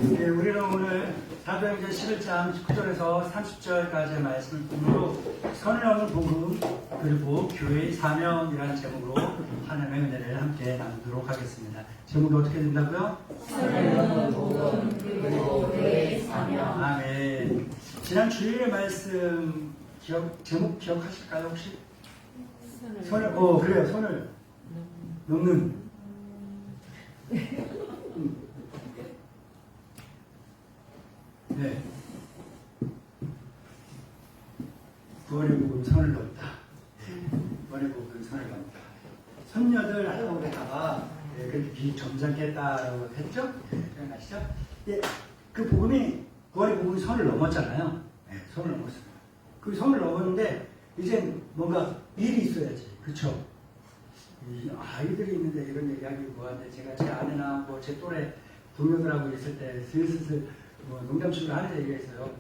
네, 우리는 오늘 사도행전 11장 19절에서 30절까지의 말씀을 본으로 선을 넘는 복음 그리고 교회의 사명이라는 제목으로 하나님의 은혜를 함께 나누도록 하겠습니다. 제목이 어떻게 된다고요? 선을 넘는 복음 그리고 교회의 사명. 아멘. 지난 주일의 말씀 제목 기억하실까요 혹시? 그래요. 선을 넘는. 네. 구원의 복음 선을 넘다. 구원의 복음 선을 넘다. 선녀들 하다보다가 그렇게 점잖게 했다고 했죠? 기억나시죠? 예, 그 복음이 구원의 복음이 선을 넘었잖아요. 네, 선을 넘었습니다. 그 선을 넘었는데 이제 뭔가 일이 있어야지, 그렇죠? 아이들이 있는데 이런 얘기하기 뭐한데 제가 제 아내나 뭐 제 또래 동료들하고 있을 때 슬슬 뭐 농담식으로 하는 얘기가 있어요.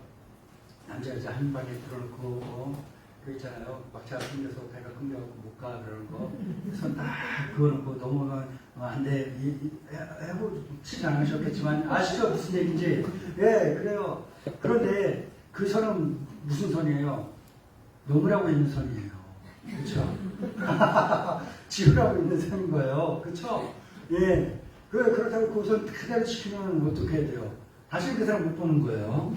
남자 여자 한 방에 들어놓고 그 있잖아요. 막차 끊겨서 배가 끊겨갖고 못 가 그러는 거. 손 딱 그어놓고 넘어가면 안 돼. 해보지 않으셨겠지만 아시죠? 무슨 얘기인지. 예, 그래요. 그런데 그 선은 무슨 선이에요? 넘으라고 있는 선이에요. 그렇죠? 지우라고 있는 선인 거예요. 그렇죠? 예. 그렇다고 그 선 그대로 지키면 어떻게 해야 돼요? 다시 그 사람 못 보는 거예요.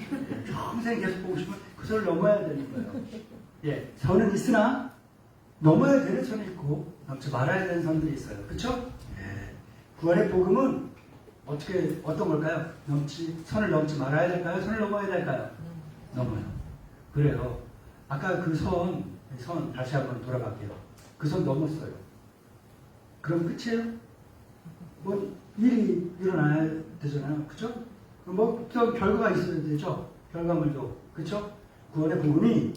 평생 계속 보고 싶으면 그 선을 넘어야 되는 거예요. 예, 선은 있으나 넘어야 되는 선이 있고 넘지 말아야 되는 선들이 있어요. 그렇죠? 예. 구원의 복음은 어떤 걸까요? 선을 넘지 말아야 될까요? 선을 넘어야 될까요? 넘어요. 그래요. 아까 그 선 다시 한번 돌아갈게요. 그 선 넘었어요. 그럼 끝이에요? 뭐 일이 일어나야 되잖아요. 그렇죠? 뭐 또 결과가 있어야 되죠. 결과물도. 그렇죠? 구원의 복음이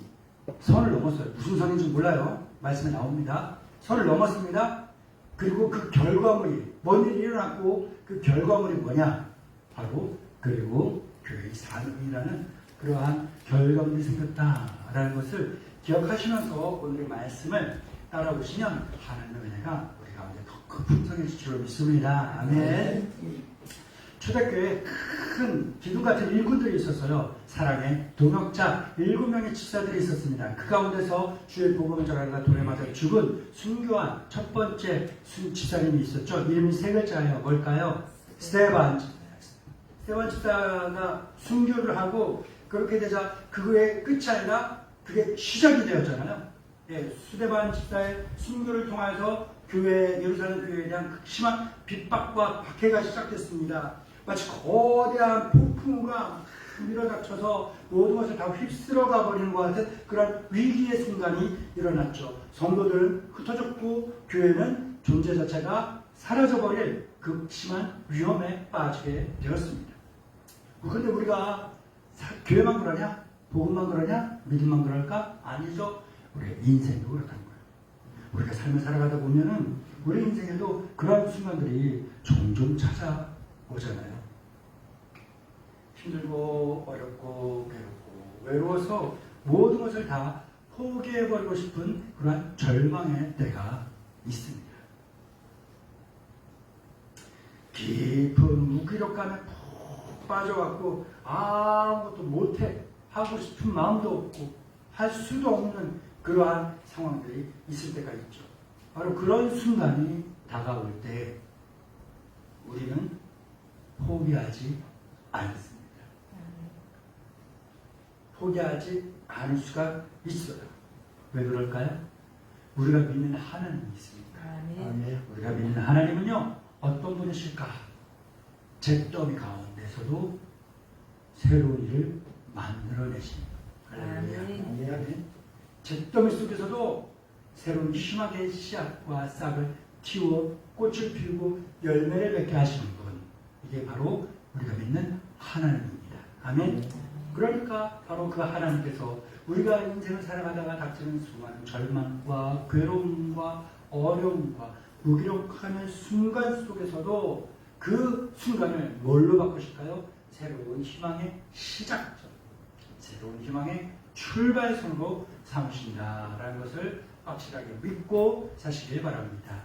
선을 넘었어요. 무슨 선인지 몰라요. 말씀에 나옵니다. 선을 넘었습니다. 그리고 그 결과물이 뭔 일이 일어났고 그 결과물이 뭐냐? 바로 그리고 교회의 사명이라는 그러한 결과물이 생겼다라는 것을 기억하시면서 오늘의 말씀을 따라오시면 하나님의 은혜가 우리 가운데 더 풍성해질 줄로 믿습니다. 아멘. 초대교회에 큰 기둥 같은 일꾼들이 있었어요. 사랑의 동역자 7명의 집사들이 있었습니다. 그 가운데서 주의 복음을 전하다가 돌에 맞아 죽은 순교한 첫 번째 집사님이 있었죠. 이름이 3글자예요. 뭘까요? 스테반 집사가 순교를 하고 그렇게 되자 그거의 끝이 아니라 그게 시작이 되었잖아요. 예, 스테반 집사의 순교를 통해서 예루살렘 교회에 대한 극심한 핍박과 박해가 시작됐습니다. 마치 거대한 폭풍우가 밀어닥쳐서 모든 것을 다 휩쓸어가 버리는 것 같은 그런 위기의 순간이 일어났죠. 성도들은 흩어졌고 교회는 존재 자체가 사라져버릴 극심한 위험에 빠지게 되었습니다. 그런데 우리가 교회만 그러냐? 복음만 그러냐? 믿음만 그럴까? 아니죠. 우리의 인생도 그렇다는 거예요. 우리가 삶을 살아가다 보면은 우리 인생에도 그런 순간들이 종종 찾아오잖아요. 힘들고 어렵고 괴롭고 외로워서 모든 것을 다 포기해버리고 싶은 그러한 절망의 때가 있습니다. 깊은 무기력감에 푹 빠져갖고 아무것도 못해 하고 싶은 마음도 없고 할 수도 없는 그러한 상황들이 있을 때가 있죠. 바로 그런 순간이 다가올 때 우리는 포기하지 않습니다. 포기하지 않을 수가 있어요. 왜 그럴까요? 우리가 믿는 하나님이 있습니다. 우리가 믿는 하나님은요, 어떤 분이실까? 잿더미 가운데서도 새로운 일을 만들어내십니다. 할렐루야. 잿더미 속에서도 새로운 희망의 씨앗과 싹을 틔워 꽃을 피우고 열매를 맺게 하시는 분. 이게 바로 우리가 믿는 하나님입니다. 아멘. 그러니까 바로 그 하나님께서 우리가 인생을 살아가다가 닥치는 수많은 절망과 괴로움과 어려움과 무기력함의 순간 속에서도 그 순간을 뭘로 바꾸실까요? 새로운 희망의 시작점, 새로운 희망의 출발선으로 삼으신다라는 것을 확실하게 믿고 사시길 바랍니다.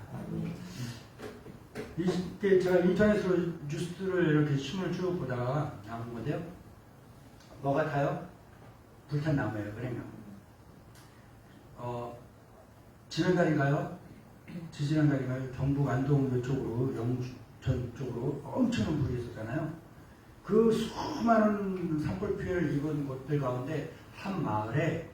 이게 제가 인터넷으로 뉴스를 이렇게 신문을 쭉 보다가 나온 건데요. 뭐 같아요? 불탄 나무예요. 은행나무. 지난달인가요? 지지난달인가요? 경북 안동 이쪽으로 영천 쪽으로 엄청난 불이 있었잖아요. 그 수많은 산불 피해를 입은 곳들 가운데 한 마을에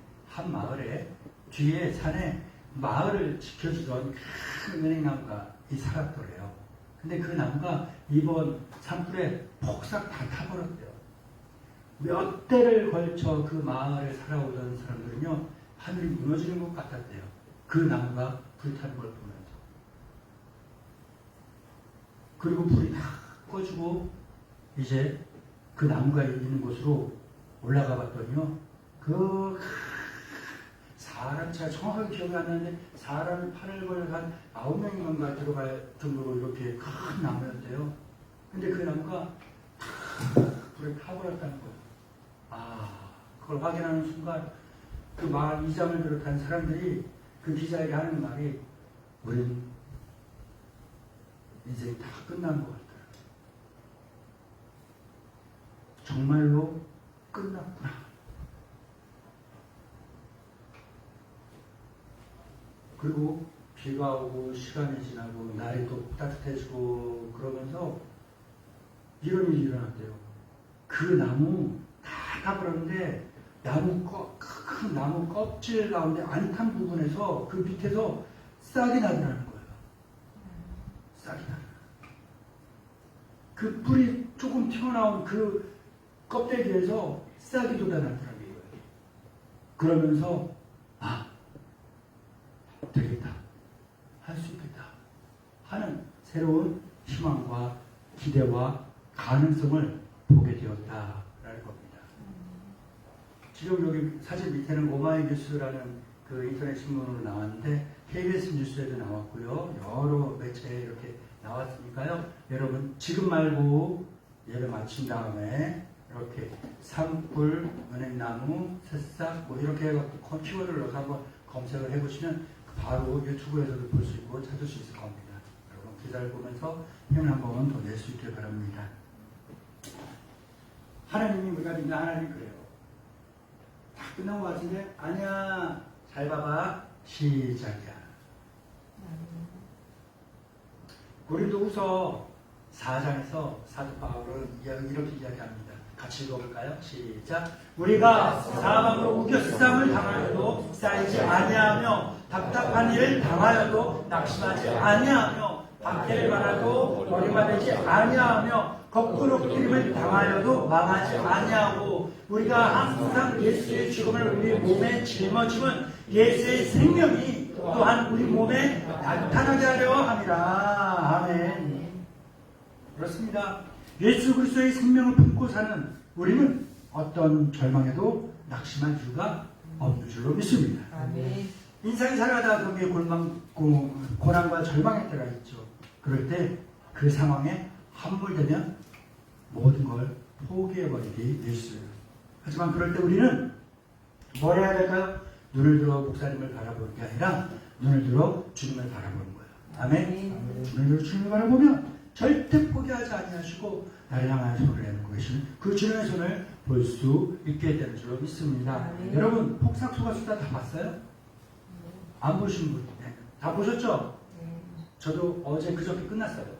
뒤에 산에 마을을 지켜주던 큰 은행나무가 살았더래요. 근데 그 나무가 이번 산불에 폭삭 다 타버렸대요. 몇 대를 걸쳐 그 마을에 살아오던 사람들은요, 하늘이 무너지는 것 같았대요. 그 나무가 불타는 걸 보면서. 그리고 불이 다 꺼지고 이제 그 나무가 있는 곳으로 올라가 봤더니요, 그 사람, 제가 정확하게 기억이 안 나는데 사람이 팔을 걸어 한 9명인가 들어갈 정도로 이렇게 큰 나무였대요. 근데 그 나무가 불에 타버렸다는 거예요. 그걸 확인하는 순간 그 마을 이장을 비롯한 사람들이 그 기자에게 하는 말이, 우린 인생이 다 끝난 것 같다. 정말로 끝났구나. 그리고 비가 오고 시간이 지나고 날이 또 따뜻해지고 그러면서 이런 일이 일어났대요. 그 나무 다 타버렸는데 큰 나무 껍질 가운데 안 탄 부분에서 그 밑에서 싹이 나더라는 거예요. 싹이 나더라. 그 뿌리 조금 튀어나온 그 껍데기에서 싹이 돋아나더라는 거예요. 그러면서 되겠다, 할 수 있겠다 하는 새로운 희망과 기대와 가능성을 보게 되었다라는 겁니다. 지금 여기 사진 밑에는 오마이뉴스라는 그 인터넷 신문으로 나왔는데 KBS 뉴스에도 나왔고요. 여러 매체에 이렇게 나왔으니까요. 여러분 지금 말고 예배 마친 다음에 이렇게 산불, 은행나무, 새싹 뭐 이렇게 해갖고 키워드를 넣어서 한번 검색을 해보시면 바로 유튜브에서도 볼 수 있고 찾을 수 있을 겁니다. 여러분 기사를 보면서 힘을 한번 더 낼 수 있길 바랍니다. 하나님이 우리가 믿는 하나님이 그래요. 다 끝난 것 같은데 아니야. 잘 봐봐. 시작이야. 고린도후서 4장에서 사도 바울은 이렇게 이야기합니다. 같이 읽어볼까요? 시작. 우리가 사방으로 우겨쌈을 당하여도 쌓이지 아니하며 답답한 일을 당하여도 낙심하지 아니하며 박해를 받아도 버림받지 아니하며 거꾸로 끌림을 당하여도 망하지 아니하고 우리가 항상 예수의 죽음을 우리 몸에 짊어지면 예수의 생명이 또한 우리 몸에 나타나게 하려 함이라. 아멘. 그렇습니다. 예수 그리스도의 생명을 품고 사는 우리는 어떤 절망에도 낙심할 이유가 없는 줄로 믿습니다. 아멘. 인생이 살아가다 거기에 고난과 절망의 때가 있죠. 그럴 때 그 상황에 함몰되면 모든 걸 포기해버리기 일쑤예요. 하지만 그럴 때 우리는 뭘 해야 될까요? 눈을 들어 목사님을 바라보는 게 아니라 눈을 들어 주님을 바라보는 거예요. 아멘. 눈을 들어 주님을 바라보면 절대 포기하지 아니하시고 나를 향하여 손을 내밀고 계시는 그 주님의 손을 볼 수 있게 되는 줄로 믿습니다. 여러분 폭삭소가수다 다 봤어요? 안 보신 분? 네. 다 보셨죠? 저도 어제 그저께 끝났어요.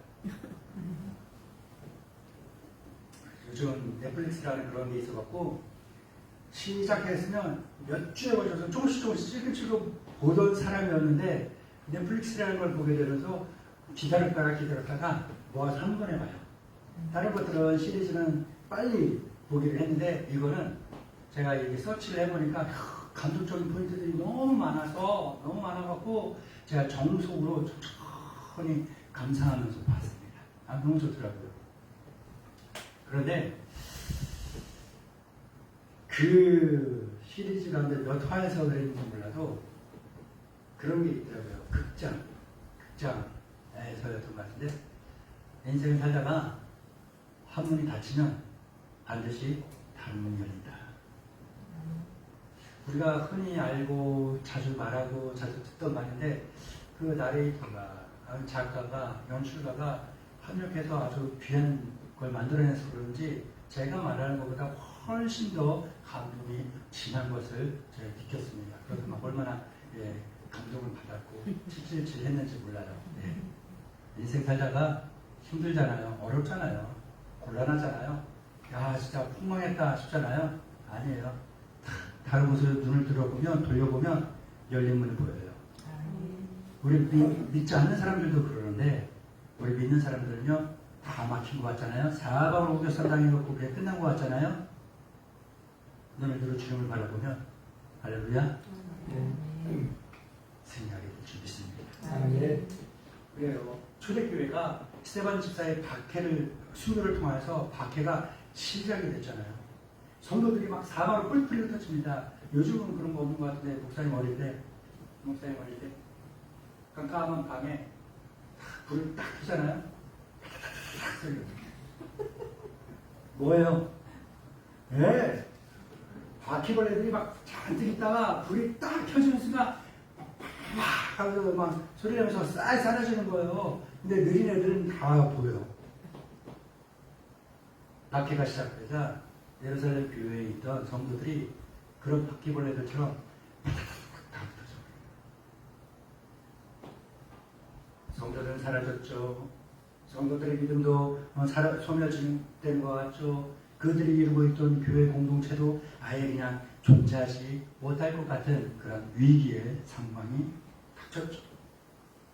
요즘 넷플릭스라는 그런 게 있어갖고 시작했으면 몇 주에 걸쳐서 조금씩 찔끔찔끔 보던 사람이었는데 넷플릭스라는 걸 보게 되면서 기다렸다가 모아서 한 번에 봐요. 다른 것들은 시리즈는 빨리 보기를 했는데 이거는 제가 이렇게 서치를 해보니까 감동적인 포인트들이 너무 많아갖고 제가 정속으로 천천히 감상하면서 봤습니다. 너무 좋더라고요. 그런데 그 시리즈 가운데 몇 화에서 그랬는지 몰라도 그런 게 있더라고요. 극장에서였던 것 같은데 인생을 살다가 한 문이 닫히면 반드시 다른 문이 열린다. 우리가 흔히 알고 자주 말하고 자주 듣던 말인데 그 나레이터가 작가가, 연출가가 협력해서 아주 귀한 걸 만들어내서 그런지 제가 말하는 것보다 훨씬 더 감동이 진한 것을 제가 느꼈습니다. 그래서 막 얼마나 감동을 받았고 칠칠칠 했는지 몰라요. 네. 인생 살다가 힘들잖아요. 어렵잖아요. 곤란하잖아요. 야 진짜 폭망했다 싶잖아요. 아니에요. 다른 곳을 눈을 들어보면 돌려보면 열린 문이 보여요. 우리 믿지 않는 사람들도 그러는데 우리 믿는 사람들은요 다 막힌 것 같잖아요. 사방을 오겨서 당해놓고 그게 끝난 것 같잖아요. 눈을 들어 주님을 바라보면 할렐루야 승리하게 될 줄 믿습니다. 그래요. 초대교회가 스테반 집사의 박해를 순교를 통해서 박해가 시작이 됐잖아요. 성도들이 막 사방을 뿔뿔이 흩어집니다. 요즘은 그런 거 없는 것 같은데 목사님 어릴 때 깜깜한 밤에 불을 딱 켜잖아요. 딱 소리가 뭐예요? 네. 바퀴벌레들이 막 잔뜩 있다가 불이 딱 켜지는 순간 막 하고 막 소리 내면서 쌀 사라지는 거예요. 근데 느린 애들은 다 보여. 박해가 시작되자 예루살렘 교회에 있던 성도들이 그런 바퀴벌레들처럼 다 흩어져. 성도들은 사라졌죠. 성도들의 믿음도 소멸되는 것 같죠. 그들이 이루고 있던 교회 공동체도 아예 그냥 존재하지 못할 것 같은 그런 위기의 상황이 닥쳤죠.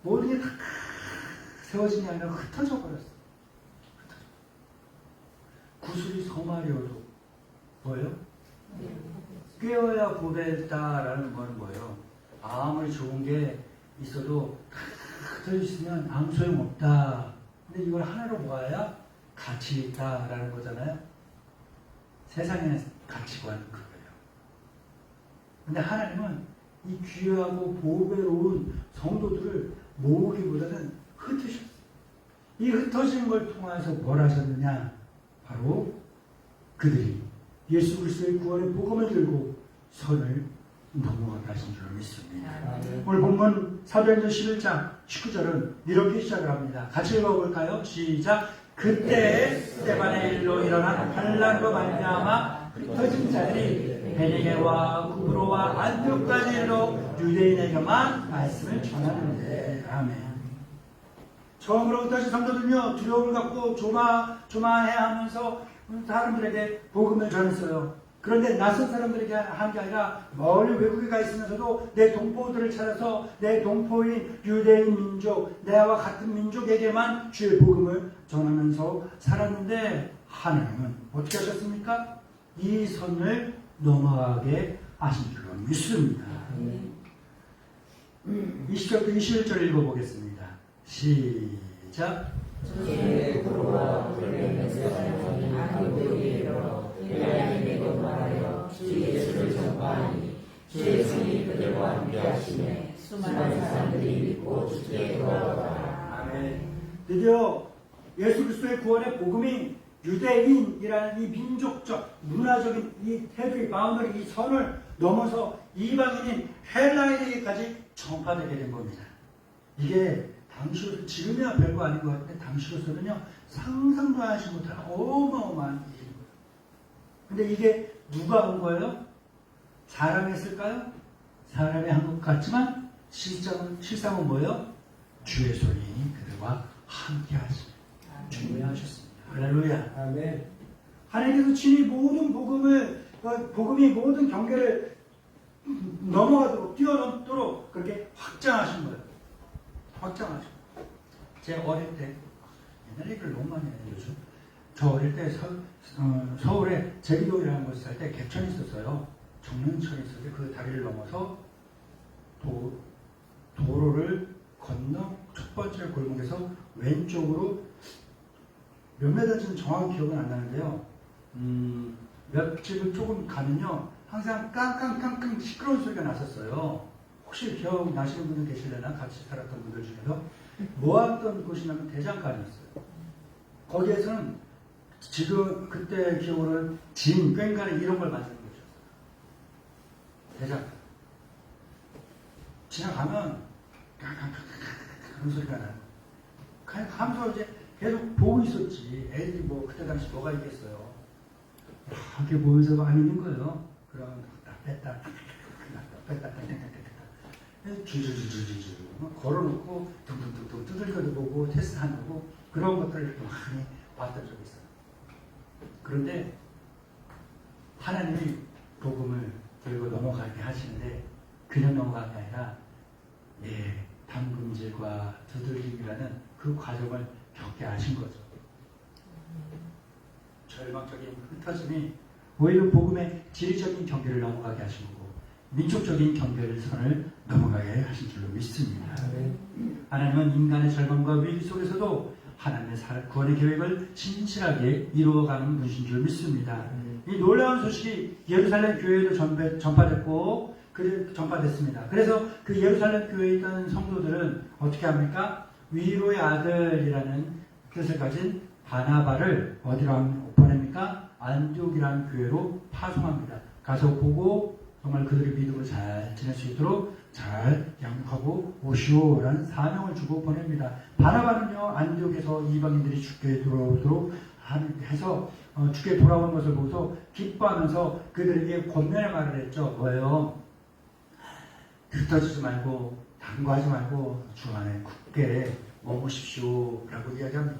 모든 게 다 세워진 게 아니라 흩어져 버렸어. 구슬이 서말이어도 뭐예요? 꿰어야 보배다라는 건 뭐예요? 아무리 좋은 게 있어도 흩어져 있으면 아무 소용없다. 근데 이걸 하나로 모아야 가치 있다라는 거잖아요. 세상의 가치관은 그거예요. 근데 하나님은 이 귀하고 보배로운 성도들을 모으기보다는 흩으셨어요. 이 흩어지는 걸 통해서 뭘 하셨느냐? 바로 그들이 예수 그리스도의 구원의 복음을 들고 선을 넘어가게 하신 줄 믿습니다. 오늘 본문 사도행전 11장 19절은 이렇게 시작을 합니다. 같이 읽어볼까요? 시작. 그때 스데반의 일로 일어난 반란으로 말미암아 흩어진 자들이 베니게와 구브로와 안티옥까지 일로 유대인에게만 말씀을 전하는데 아멘. 처음으로 흩어진 성도들은요 두려움을 갖고 조마해하면서 사람들에게 복음을 전했어요. 그런데 낯선 사람들에게 한 게 아니라 멀리 외국에 가 있으면서도 내 동포들을 찾아서 내 동포인 유대인 민족, 내와 같은 민족에게만 주의 복음을 전하면서 살았는데 하나님은 어떻게 하셨습니까? 이 선을 넘어가게 하신 줄로 믿습니다. 20절부터 21절 읽어보겠습니다. 시작. 주의 구로와 그들의 사람이 안디옥에 이르러 헬라인에게 말하여 주 예수를 전파하니 주의 성이 그들과 함께 하시매 수많은 사람들이 믿고 주께 돌아오더라. 아멘. 드디어 예수 그리스도의 구원의 복음이 유대인이라는 이 민족적 문화적인 이 테두리 바운더리 이 선을 넘어서 이방인인 헬라인에게까지 전파되게 된 겁니다. 이게 당시로서 지금이야 별거 아닌 것 같은데 당시로서는요 상상도 하지 못할 어마어마한 일인 거예요. 근데 이게 누가 온 거예요? 사람이 했을까요? 사람이 한 것 같지만 실상은 뭐예요? 주의 손이 그들과 함께 하시며 준비하셨습니다. 할렐루야. 아멘. 하나님께서 친히 모든 복음이 모든 경계를 넘어가도록 뛰어넘도록 그렇게 확장하신 거예요. 확장하죠. 제 어릴 때 옛날 얘기를 너무 많이 해요 요즘. 저 어릴 때 서울에 제비동이라는 곳에 살 때 개천이 있었어요. 정릉천이 있었는데 그 다리를 넘어서 도로를 건너 첫 번째 골목에서 왼쪽으로 몇 메다지는 정확히 기억은 안 나는데요. 몇 집을 조금 가면요 항상 깡깡깡깡 시끄러운 소리가 났었어요. 혹시 기억나시는 분들 계실려나? 같이 살았던 분들 중에서 모았던 곳이냐면 대장간이었어요. 거기에서는 지금 그때 기억으로는 진, 꽹과리 이런 걸 만드는 곳이었어요. 대장간. 지나가면 깡깡깡깡 그런 소리가 나요. 하면서 이제 계속 보고 있었지. 애들이 뭐 그때 당시 뭐가 있겠어요. 이렇게 모여서 안 있는 거예요. 그럼 뺐다 줄줄줄줄줄 걸어놓고 둥둥둥둥 두들겨도 보고 테스트하는 거고 그런 것들을 많이 봤던 적이 있어요. 그런데 하나님이 복음을 들고 넘어가게 하시는데 그냥 넘어간 게 아니라 담금질과 두들김이라는 그 과정을 겪게 하신 거죠. 절망적인 흩어짐이 오히려 복음의 지리적인 경계를 넘어가게 하신 거고 민족적인 경계선을 넘어가게 하신 줄로 믿습니다. 하나님은 인간의 절망과 위기 속에서도 하나님의 구원의 계획을 진실하게 이루어가는 분이신 줄 믿습니다. 이 놀라운 소식이 예루살렘 교회에도 전파됐고 전파됐습니다. 그래서 그 예루살렘 교회에 있던 성도들은 어떻게 합니까? 위로의 아들이라는 뜻을 가진 바나바를 어디로 보냅니까? 안디옥이라는 교회로 파송합니다. 가서 보고 정말 그들의 믿음으로 잘 지낼 수 있도록 잘 양육하고 오시오라는 사명을 주고 보냅니다. 바나바는요 안디옥에서 이방인들이 주께 돌아오도록 해서 주께 돌아오는 것을 보고서 기뻐하면서 그들에게 권면의 말을 했죠. 뭐예요? 흩어지지 말고 당구하지 말고 주 안에 굳게 머무십시오 라고 이야기합니다.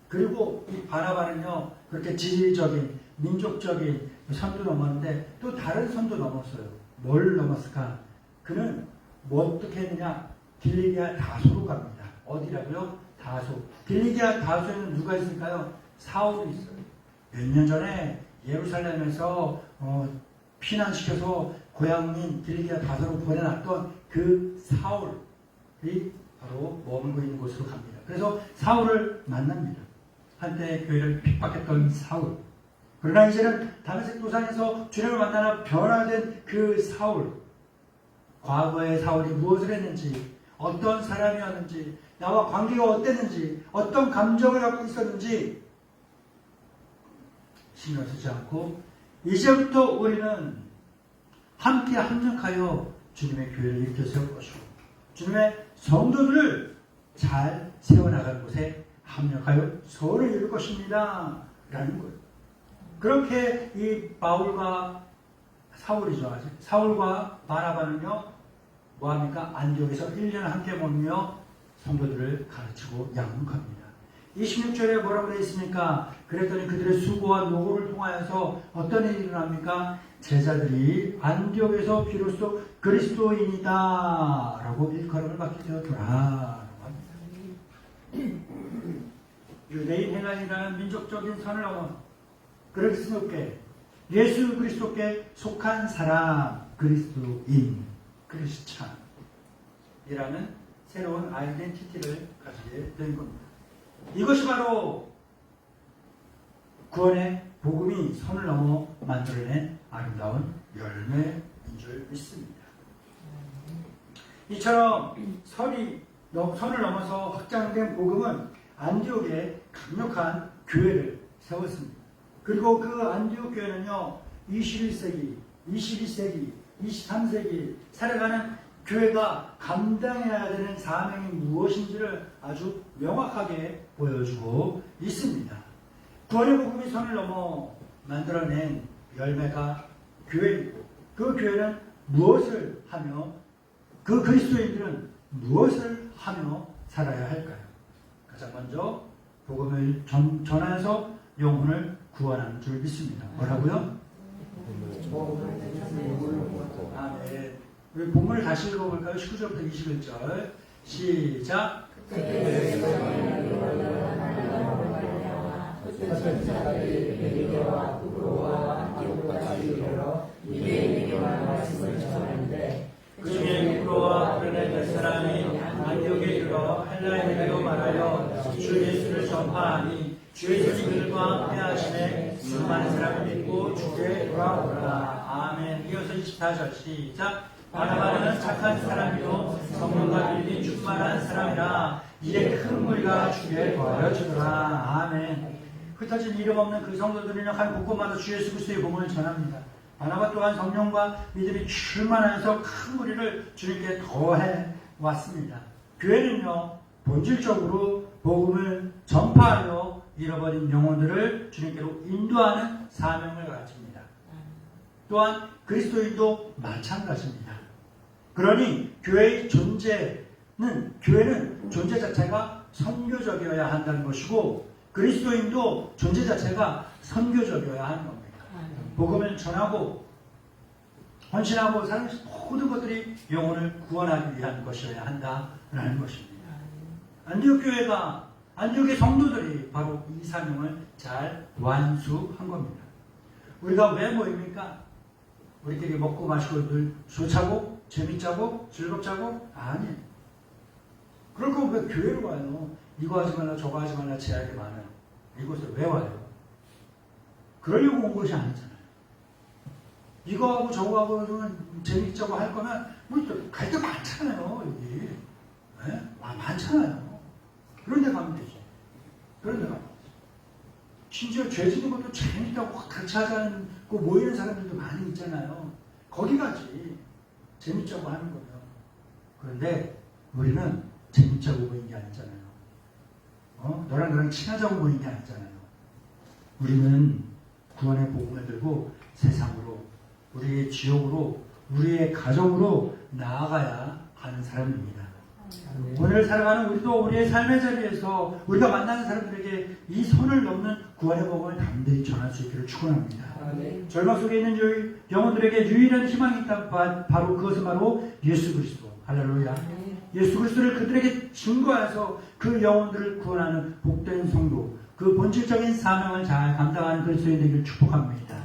그리고 이 바나바는요 그렇게 지리적인 민족적인 선도 넘었는데 또 다른 선도 넘었어요. 뭘 넘었을까? 그는 뭐 어떻게 했느냐? 길리기아 다소로 갑니다. 어디라고요? 다소. 길리기아 다소에는 누가 있을까요? 사울이 있어요. 몇 년 전에 예루살렘에서 피난시켜서 고향인 길리기아 다소로 보내놨던 그 사울이 바로 머물고 있는 곳으로 갑니다. 그래서 사울을 만납니다. 한때 교회를 핍박했던 사울. 그러나 이제는 다메섹 도상에서 주님을 만나나 변화된 그 사울. 과거의 사울이 무엇을 했는지, 어떤 사람이었는지, 나와 관계가 어땠는지, 어떤 감정을 갖고 있었는지 신경 쓰지 않고 이제부터 우리는 함께 합력하여 주님의 교회를 일으켜 세울 것이고 주님의 성도들을 잘 세워나갈 곳에 합력하여 서울을 이룰 것입니다. 라는 거예요. 그렇게 이 바울과 사울이죠. 아직. 사울과 바나바는요. 뭐합니까? 안디옥에서 1년 함께 머물며 성도들을 가르치고 양육합니다. 26절에 뭐라고 되어 있습니까? 그랬더니 그들의 수고와 노고를 통하여서 어떤 일이 일어납니까? 제자들이 안디옥에서 비로소 그리스도인이다 라고 일컬음을 받게 되었더라 라고 합니다. 유대인 헬라인이라는 민족적인 선을 넘어 그리스도께 예수 그리스도께 속한 사람 그리스도인 크리스찬이라는 새로운 아이덴티티를 가지게 된 겁니다. 이것이 바로 구원의 복음이 선을 넘어 만들어낸 아름다운 열매인 줄 믿습니다. 이처럼 선을 넘어서 확장된 복음은 안디옥에 강력한 교회를 세웠습니다. 그리고 그 안디옥 교회는요 21세기, 22세기, 23세기 살아가는 교회가 감당해야 되는 사명이 무엇인지를 아주 명확하게 보여주고 있습니다. 구원의 복음이 선을 넘어 만들어낸 열매가 교회이고 그 교회는 무엇을 하며 그 그리스도인들은 무엇을 하며 살아야 할까요? 가장 먼저 복음을 전하여서 영혼을 구원하는 줄 믿습니다. 뭐라고요? 아, 네. 우리 본문을 다시 읽어볼까요? 19절부터 21절 시작. 그중에 유브로와 구레네 몇 사람이 안디옥에 이르러 헬라인에게로 말하여 주 예수를 전파하니 주 예수님 그들과 함께 하시매 수많은 사람을 믿고 주께 돌아오더라. 아멘. 이어서 24절 시작. 바나바는 착한 사람이요 성령과 믿음이 충만한 사람이라 이에 큰 무리가 주께 도하여 주더라. 아멘. 흩어진 이름 없는 그 성도들은 한 곳곳마다 주 예수 그리스도의 복음을 전합니다. 바나바 또한 성령과 믿음이 충만하여서 큰 무리를 주님께 더해 왔습니다. 교회는요 본질적으로 복음을 전파하여 잃어버린 영혼들을 주님께로 인도하는 사명을 가집니다. 또한 그리스도인도 마찬가지입니다. 그러니 교회의 교회는 존재 자체가 선교적이어야 한다는 것이고 그리스도인도 존재 자체가 선교적이어야 하는 겁니다. 복음을 전하고 헌신하고 사는 모든 것들이 영혼을 구원하기 위한 것이어야 한다라는 것입니다. 안디옥의 성도들이 바로 이 사명을 잘 완수한 겁니다. 우리가 왜 모입니까? 우리끼리 먹고 마시고 늘 좋자고 재밌자고 즐겁자고? 아니에요. 그럴 거면 왜 교회로 와요? 이거 하지 말라 저거 하지 말라 제약이 많아요. 이곳에 왜 와요? 그러려고 온 것이 아니잖아요. 이거 하고 저거 하고 재밌자고 할 거면 갈 데 많잖아요. 여기 네? 많잖아요. 그런 데 가면 되죠. 그런 데 가면 되죠. 심지어 죄 짓는 것도 재밌다고 같이 하자는 그 모이는 사람들도 많이 있잖아요. 거기 가지. 재밌자고 하는 거예요. 그런데 우리는 재밌자고 모인 게 아니잖아요. 너랑 친하자고 모인 게 아니잖아요. 우리는 구원의 복음을 들고 세상으로, 우리의 지역으로, 우리의 가정으로 나아가야 하는 사람입니다. 오늘 살아가는 우리도 우리의 삶의 자리에서 우리가 만나는 사람들에게 이 선을 넘는 구원의 복음을 담대히 전할 수 있기를 축원합니다. 절망 속에 있는 영혼들에게 유일한 희망이 있다. 바로 그것은 바로 예수 그리스도. 할렐루야. 예수 그리스도를 그들에게 증거해서 그 영혼들을 구원하는 복된 성도, 그 본질적인 사명을 잘 감당하는 그리스도인 되기를 축복합니다.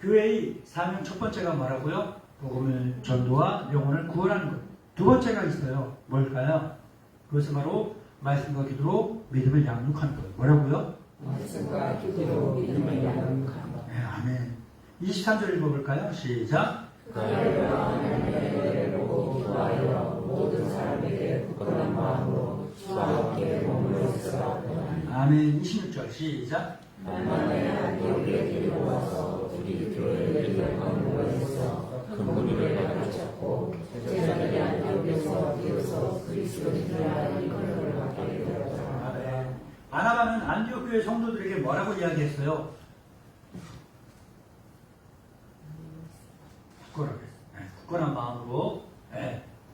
교회의 사명 첫 번째가 뭐라고요? 복음을 전도와 영혼을 구원하는 것. 두 번째가 있어요. 뭘까요? 그것은 바로 말씀과 기도로 믿음을 양육하는 것. 뭐라고요? 말씀과 기도로 믿음을 양육하는 것. 네, 아멘. 23절 읽어볼까요? 시작. 하나님을 보고 기도하여 모든 사람에게 굳건한 마음으로 주와 함께 머물러 있으라. 아멘. 26절 시작. 만만에 안디옥에 데려와서 우리 교회를 기억하는 것에서 큰 무리를 가르쳤고 제자들이 안디옥에서 비로소 그리스도인들과 일컬음을 받게 되었다. 아멘. 바나바는 안디옥 교회 성도들에게 뭐라고 이야기했어요? 굳건한 마음으로,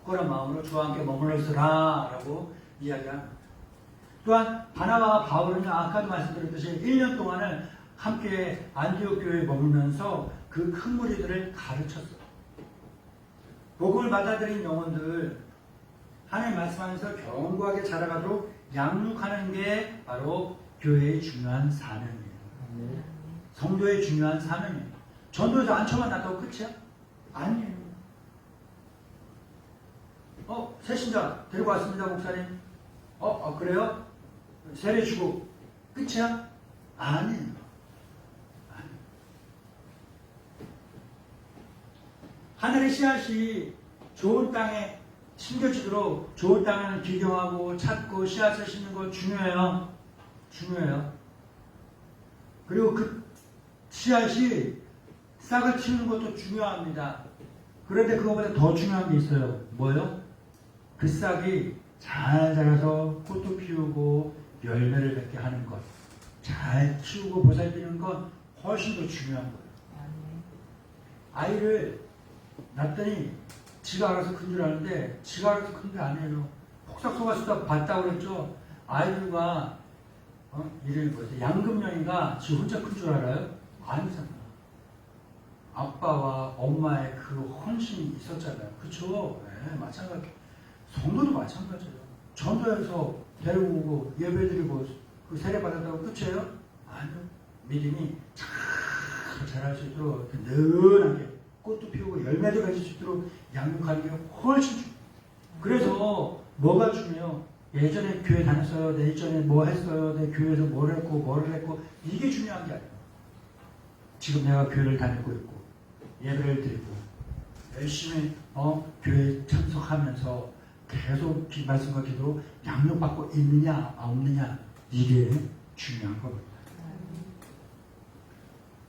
굳건한 마음으로 주와 함께 머물러 있으라 라고 이야기합니다. 또한 바나바와 바울은 아까도 말씀드렸듯이 1년 동안을 함께 안디옥 교회에 머물면서 그 큰 무리들을 가르쳤어요. 복음을 받아들인 영혼들 하나님 말씀하면서 견고하게 자라가도록 양육하는 게 바로 교회의 중요한 사명이에요. 성도의 중요한 사명이에요. 전도에서 안쳐만 놨다고 끝이야? 아니에요. 새신자 데리고 왔습니다, 목사님. 그래요? 세례 주고 끝이야? 아니에요. 하늘의 씨앗이 좋은 땅에 심겨지도록 좋은 땅을 기경하고 찾고 씨앗을 심는 거 중요해요. 중요해요. 그리고 그 씨앗이 싹을 틔우는 것도 중요합니다. 그런데 그거보다 더 중요한 게 있어요. 뭐예요? 그 싹이 잘 자라서 꽃도 피우고 열매를 맺게 하는 것. 잘 키우고 보살피는 건 훨씬 더 중요한 거예요. 아이를 낳았더니 지가 알아서 큰 줄 아는데 지가 알아서 큰 게 아니에요. 폭삭 속았다 봤다고 그랬죠. 아이들과 이름이 뭐였어요? 양금명이가 지 혼자 큰 줄 알아요? 아니잖아. 아빠와 엄마의 그 헌신이 있었잖아요. 그쵸? 네, 마찬가지. 성도도 마찬가지예요. 전도해서 데리고 오고 예배드리고 그 세례 받았다고 끝이에요? 아니요. 믿음이 잘 자랄 수 있도록 늘하게 꽃도 피우고 열매도 맺을 수 있도록 양육하는 게 훨씬 중요해요. 그래서 뭐가 중요해요? 예전에 교회 다녔어요. 내 예전에 뭐 했어요. 내 교회에서 뭘 했고 뭐를 했고 이게 중요한 게 아니에요. 지금 내가 교회를 다니고 있고 예배를 드리고 열심히 교회에 참석하면서 계속 말씀과 기도로 양육받고 있느냐 없느냐 이게 중요한 겁니다.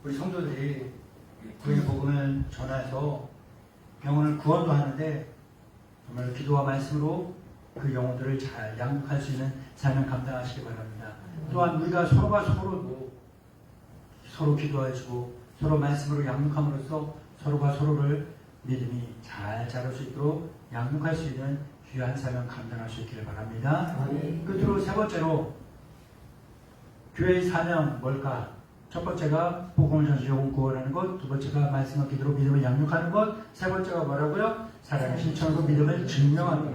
우리 성도들이 구원의 복음을 전해서 영혼을 구원도 하는데 정말 기도와 말씀으로 그 영혼들을 잘 양육할 수 있는 사명 감당하시기 바랍니다. 또한 우리가 서로가 서로 기도해주고 서로 말씀으로 양육함으로써 서로가 서로를 믿음이 잘 자랄 수 있도록 양육할 수 있는 귀한 사명 감당할 수 있기를 바랍니다. 끝으로 세 번째로 교회의 사명 뭘까? 첫 번째가 복음을 전수 영혼 구원하는 것, 두 번째가 말씀과 기도로 믿음을 양육하는 것, 세 번째가 뭐라고요? 사랑의 실천으로 믿음을 증명하는 것.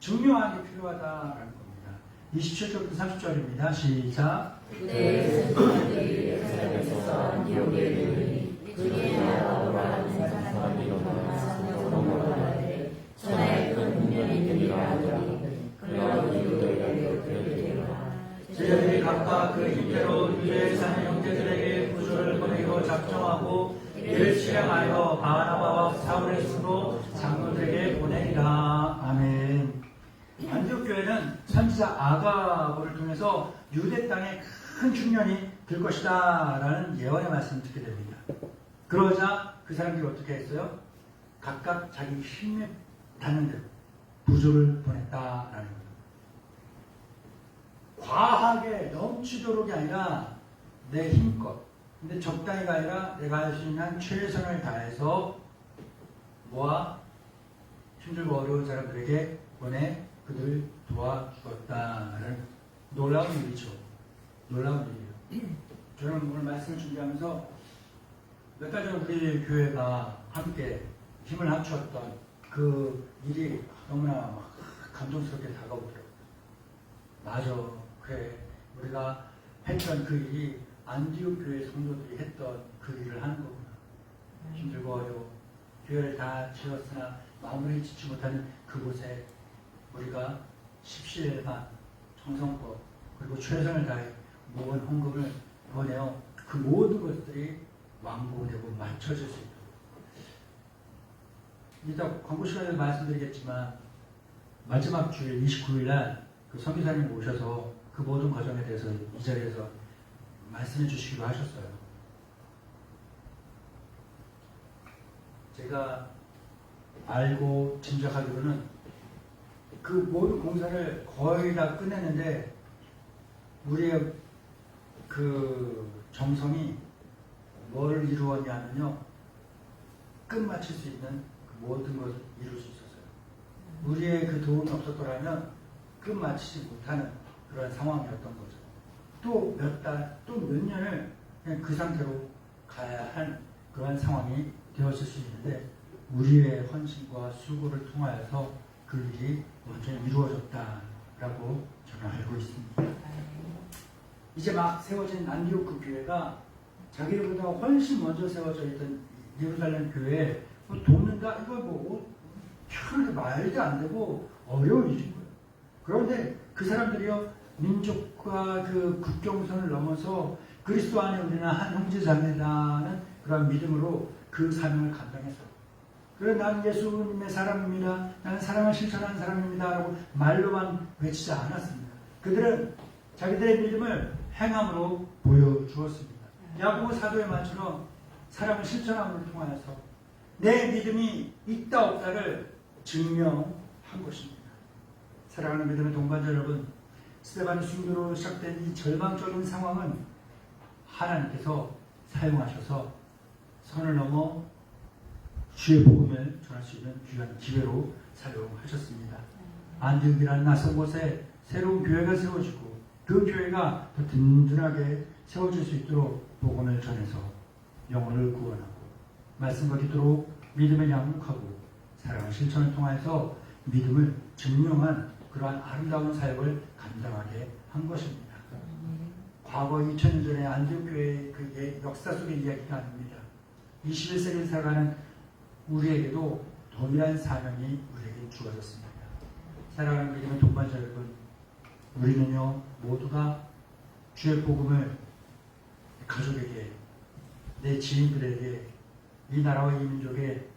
증명하는 게 필요하다라는 겁니다. 27절부터 30절입니다. 시작. 그때 선지자들이 예루살렘에서 안디옥에 이르니 주의 나라로 하는 사람들이 만나서 말하되 전에 큰 분명히 있느니라 하더니 그러나 이유들에게 그렇게 되라. 제자들이 각각 그 힘대로 유대에 사는 형제들에게 구조를 보내기로 작정하고 이를 실행하여 바나바와 사울의 손으로 장로들에게 보내니라. 아멘. 안디옥 교회는 선지자 아가보를 통해서 유대 땅에 큰 충년이 들 것이다 라는 예언의 말씀을 듣게 됩니다. 그러자 그 사람들이 어떻게 했어요? 각각 자기 힘에 닿는 대로 부조를 보냈다라는 거예요. 과하게 넘치도록이 아니라 내 힘껏, 근데 적당히가 아니라 내가 할 수 있는 최선을 다해서 모아 힘들고 어려운 사람들에게 보내 그들을 도와주었다는 놀라운 일이죠. 놀라운 일이에요. 저는 오늘 말씀을 준비하면서 몇 달 전 우리 교회가 함께 힘을 합쳤던 그 일이 너무나 감동스럽게 다가오더라고요. 맞아. 그래. 우리가 했던 그 일이 안디옥 교회 성도들이 했던 그 일을 하는 거구나. 힘들고 어려워. 교회를 다 지었으나 마무리 짓지 못하는 그곳에 우리가 십시일반 정성껏 그리고 최선을 다해 모은 헌금을 보내어 그 모든 것들이 완공되고 맞춰질 수 있도록. 이따 광고 시간에 말씀드리겠지만 마지막 주일 29일 날 그 선교사님 오셔서 그 모든 과정에 대해서 이 자리에서 말씀해 주시기로 하셨어요. 제가 알고 짐작하기로는 그 모든 공사를 거의 다 끝냈는데 우리의 그 정성이 뭘 이루었냐면요, 끝마칠 수 있는 그 모든 것을 이룰 수 있었어요. 우리의 그 도움이 없었더라면 끝마치지 못하는 그런 상황이었던 거죠. 또 몇 달, 또 몇 년을 그냥 그 상태로 가야 한 그런 상황이 되었을 수 있는데 우리의 헌신과 수고를 통하여서 그 일이 완전히 이루어졌다라고 저는 알고 있습니다. 이제 막 세워진 안디옥 그 교회가 자기들보다 훨씬 먼저 세워져 있던 예루살렘 교회에 뭐 돕는다? 이거 뭐 참 말도 안 되고 어려운 일인 거예요. 그런데 그 사람들이요, 민족과 그 국경선을 넘어서 그리스도 안에 우리는 한 형제자매라는 그런 믿음으로 그 사명을 감당했어요. 그래, 나는 예수님의 사람입니다. 나는 사랑을 실천하는 사람입니다. 라고 말로만 외치지 않았습니다. 그들은 자기들의 믿음을 행함으로 보여주었습니다. 야고보 사도의 말처럼 사랑을 실천함을 통하여서 내 믿음이 있다 없다를 증명한 것입니다. 사랑하는 믿음의 동반자 여러분, 스데반의 순교로 시작된 이 절망적인 상황은 하나님께서 사용하셔서 선을 넘어 주의 복음을 전할 수 있는 귀한 기회로 사용하셨습니다. 안디옥이라는 낯선 곳에 새로운 교회가 세워지고 그 교회가 더 든든하게 세워질 수 있도록 복음을 전해서 영혼을 구원하고 말씀과 기도로 믿음을 양육하고 사랑의 실천을 통해서 믿음을 증명한 그러한 아름다운 사역을 감당하게 한 것입니다. 과거 2000년 전에 안디옥 교회의 그 역사 속의 이야기가 아닙니다. 21세기를 살아가는 우리에게도 동일한 사명이 우리에게 주어졌습니다. 사랑하는 믿음의 동반자 여러분, 우리는요 모두가 주의 복음을 가족에게, 내 지인들에게, 이 나라와 이 민족에,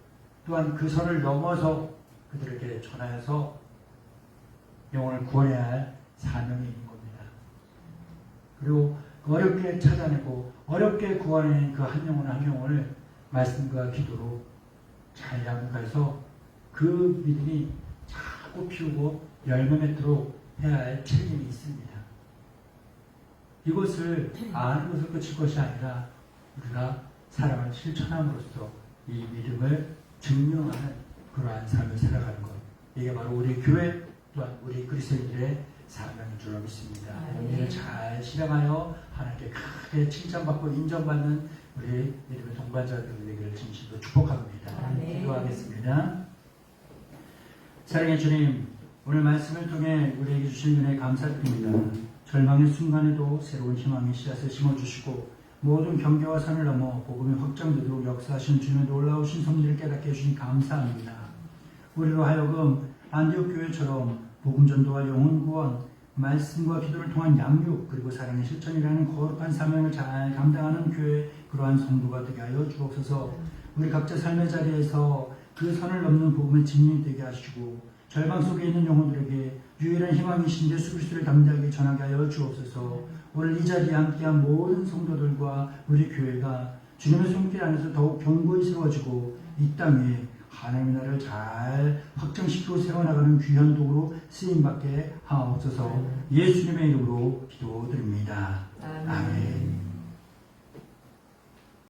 또한 그 선을 넘어서 그들에게 전하여서 영혼을 구원해야 할 사명이 있는 겁니다. 그리고 어렵게 찾아내고 어렵게 구원해낸 그 한 영혼 한 영혼을 말씀과 기도로 잘 양육해서 그 믿음이 자꾸 피우고 열매 맺도록 해야 할 책임이 있습니다. 이것을 아는 것을 끝일 것이 아니라 우리가 사랑을 실천함으로써 이 믿음을 증명하는 그러한 삶을 살아가는 것. 이게 바로 우리 교회 또한 우리 그리스도인들의 사명인 줄 믿습니다. 이를 잘 실행하여 하나님께 크게 칭찬받고 인정받는 우리 믿음의 동반자들 되기를 진심으로 축복합니다. 기도하겠습니다. 사랑의 주님, 오늘 말씀을 통해 우리에게 주신 은혜 감사드립니다. 절망의 순간에도 새로운 희망의 씨앗을 심어주시고 모든 경계와 산을 넘어 복음이 확장되도록 역사하신 주님의 놀라우신 섭리를 깨닫게 해주신 감사합니다. 우리로 하여금 안디옥 교회처럼 복음 전도와 영혼 구원, 말씀과 기도를 통한 양육 그리고 사랑의 실천이라는 거룩한 사명을 잘 감당하는 교회 그러한 성도가 되게 하여 주옵소서. 우리 각자 삶의 자리에서 그 선을 넘는 복음의 증인이 되게 하시고 절망 속에 있는 영혼들에게 유일한 희망이신 예수 그리스도를 담대하게 전하게 하여 주옵소서. 오늘 이 자리에 함께한 모든 성도들과 우리 교회가 주님의 손길 안에서 더욱 견고히 세워지고 이 땅에 하나님의 나라를 잘 확장시키고 세워나가는 귀한 도구로 쓰임받게 하옵소서. 예수님의 이름으로 기도드립니다. 아멘.